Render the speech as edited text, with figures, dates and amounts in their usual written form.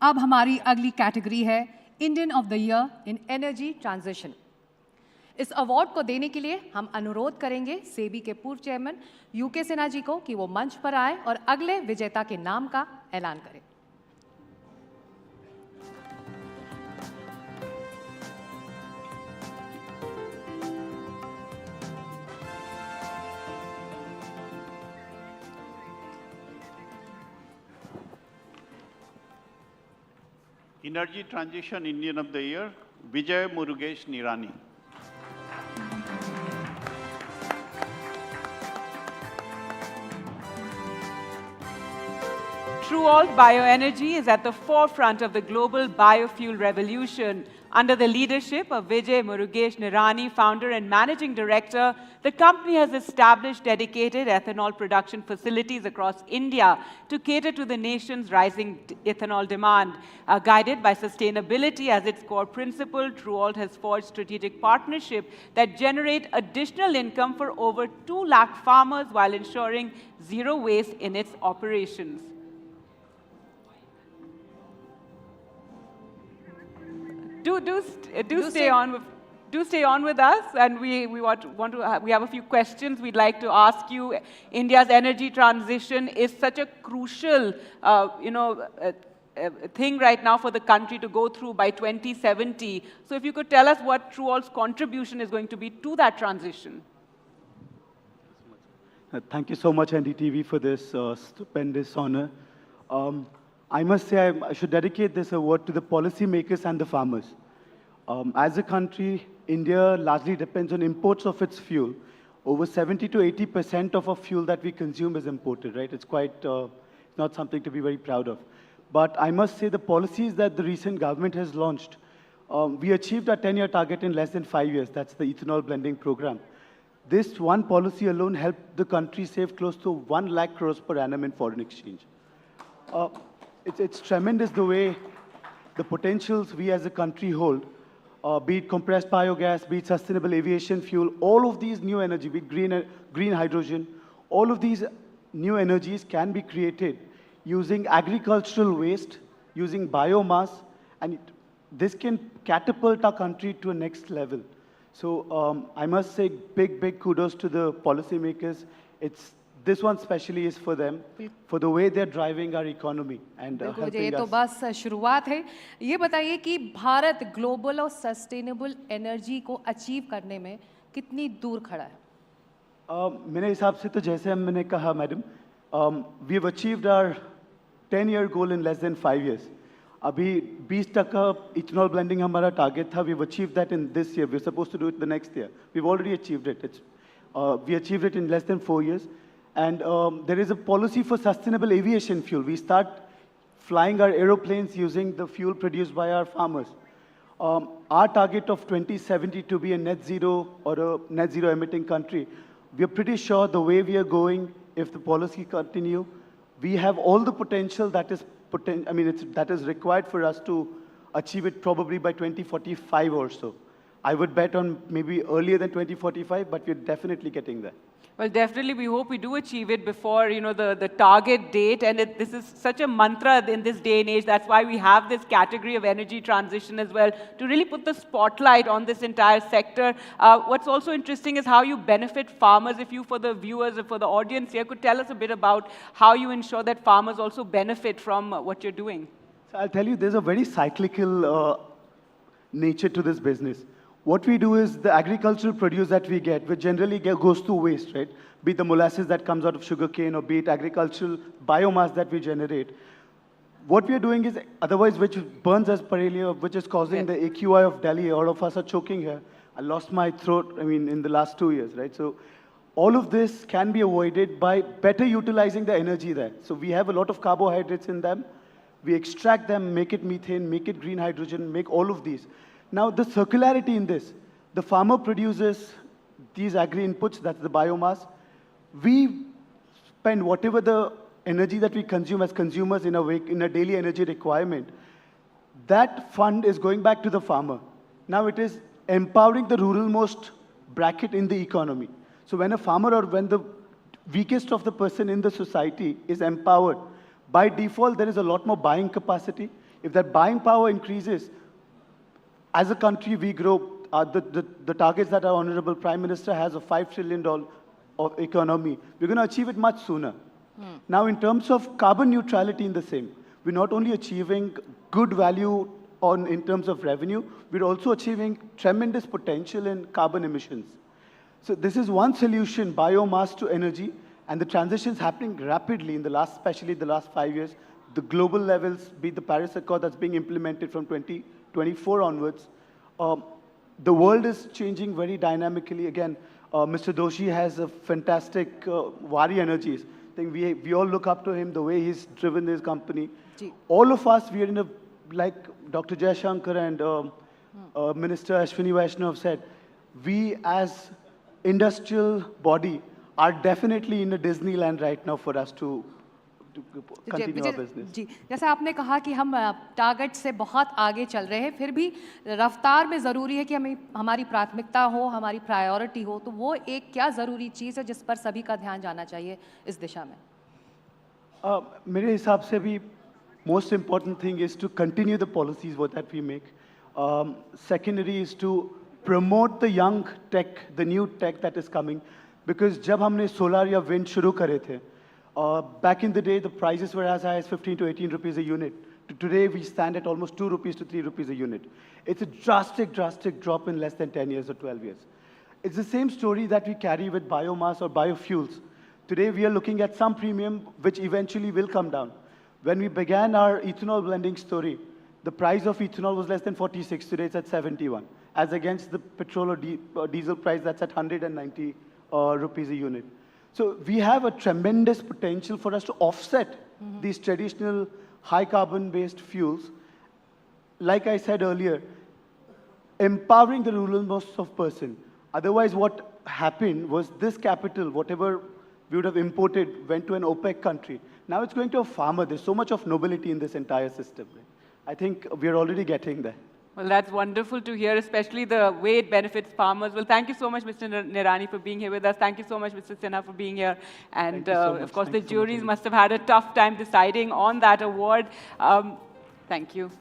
अब हमारी अगली कैटेगरी है Indian of the year in energy transition. इस अवार्ड को देने के लिए हम अनुरोध करेंगे सेबी के पूर्व चेयरमैन यूके सिन्हा जी को कि वो मंच पर आए और अगले विजेता के नाम का ऐलान करें। Energy Transition Indian of the Year, Vijay, Murugesh, Nirani. TrueAlt Bioenergy is at the forefront of the global biofuel revolution. Under the leadership of Vijay Murugesh Nirani, founder and managing director, the company has established dedicated ethanol production facilities across India to cater to the nation's rising ethanol demand. Guided by sustainability as its core principle, TrueAlt has forged strategic partnerships that generate additional income for over 2 lakh farmers while ensuring zero waste in its operations. Do stay on with us, and we have a few questions we'd like to ask you. India's energy transition is such a crucial, thing right now for the country to go through by 2070. So, if you could tell us what TrueAlt's contribution is going to be to that transition. Thank you so much, NDTV, for this stupendous honor. I must say I should dedicate this award to the policymakers and the farmers. As a country, India largely depends on imports of its fuel. Over 70 to 80% of our fuel that we consume is imported, right? It's quite not something to be very proud of. But I must say the policies that the recent government has launched, we achieved our 10-year target in less than 5 years. That's the ethanol blending program. This one policy alone helped the country save close to 1 lakh crores per annum in foreign exchange. It's tremendous the way the potentials we as a country hold, be it compressed biogas, be it sustainable aviation fuel, all of these new energy, be it green hydrogen, all of these new energies can be created using agricultural waste, using biomass, and this can catapult our country to a next level. So I must say big kudos to the policymakers. This one especially is for them, for the way they're driving our economy and helping ये तो us. बस शुरुआत है। ये बताइए कि Bharat global और sustainable energy को अचीव करने में कितनी दूर खड़ा है? मेरे हिसाब से तो जैसे मैंने कहा madam, we have achieved our 10-year goal in less than 5 years. अभी 20% ethanol blending हमारा target था. We've achieved that in this year. We're supposed to do it the next year. We've already achieved it. We achieved it in less than 4 years. And there is a policy for sustainable aviation fuel. We start flying our aeroplanes using the fuel produced by our farmers. Our target of 2070 to be a net zero or a net zero emitting country, we are pretty sure the way we are going, if the policy continue, we have all the potential that is required for us to achieve it probably by 2045 or so. I would bet on maybe earlier than 2045, but we're definitely getting there. Well, definitely, we hope we do achieve it before, the target date. And this is such a mantra in this day and age. That's why we have this category of energy transition as well, to really put the spotlight on this entire sector. What's also interesting is how you benefit farmers. If you, for the viewers, or for the audience here, could tell us a bit about how you ensure that farmers also benefit from what you're doing. So I'll tell you, there's a very cyclical nature to this business. What we do is the agricultural produce that we get, which generally goes to waste, right? Be it the molasses that comes out of sugarcane, or be it agricultural biomass that we generate. What we are doing is, otherwise, which burns as per earlier, which is causing the AQI of Delhi. All of us are choking here. I lost my throat, in the last 2 years, right? So all of this can be avoided by better utilizing the energy there. So we have a lot of carbohydrates in them. We extract them, make it methane, make it green hydrogen, make all of these. Now, the circularity in this, the farmer produces these agri inputs, that's the biomass. We spend whatever the energy that we consume as consumers in a daily energy requirement. That fund is going back to the farmer. Now, it is empowering the rural-most bracket in the economy. So when a farmer or when the weakest of the person in the society is empowered, by default, there is a lot more buying capacity. If that buying power increases, as a country, we grow. The targets that our Honorable Prime Minister has of $5 trillion of economy, we're going to achieve it much sooner. Now, in terms of carbon neutrality in the same, we're not only achieving good value in terms of revenue, we're also achieving tremendous potential in carbon emissions. So this is one solution, biomass to energy, and the transition is happening rapidly especially the last 5 years. The global levels, be it the Paris Accord that's being implemented from 2024 onwards, the world is changing very dynamically. Again, Mr. Doshi has a fantastic Vari Energies. I think we all look up to him, the way he's driven his company. All of us, we are in a, like Dr. Jaishankar and Minister Ashwini Vaishnaw have said, we as industrial body are definitely in a Disneyland right now for us to continue our business. जी, जैसे आपने कहा कि हम target से बहुत आगे चल रहे हैं, फिर भी रफ्तार में ज़रूरी है कि हमारी प्राथमिकता हो, हमारी प्रायोरिटी हो, तो वो एक क्या ज़रूरी चीज़ है जिस पर सभी का ध्यान जाना चाहिए इस दिशा में? मेरे हिसाब से भी most important thing is to continue the policies that we make. Secondary is to promote the young tech, the new tech that is coming, because जब हमने solar या wind शुरू करे थे, back in the day, the prices were as high as 15 to 18 rupees a unit. Today, we stand at almost 2 rupees to 3 rupees a unit. It's a drastic drop in less than 10 years or 12 years. It's the same story that we carry with biomass or biofuels. Today, we are looking at some premium, which eventually will come down. When we began our ethanol blending story, the price of ethanol was less than 46. Today, it's at 71, as against the petrol or diesel price that's at 190 rupees a unit. So we have a tremendous potential for us to offset these traditional high carbon-based fuels. Like I said earlier, empowering the rural-most of person. Otherwise, what happened was this capital, whatever we would have imported, went to an OPEC country. Now it's going to a farmer. There's so much of nobility in this entire system. Right? I think we're already getting there. Well, that's wonderful to hear, especially the way it benefits farmers. Well, thank you so much, Mr. Nirani, for being here with us. Thank you so much, Mr. Sinha, for being here. And of course, the juries must have had a tough time deciding on that award. Thank you.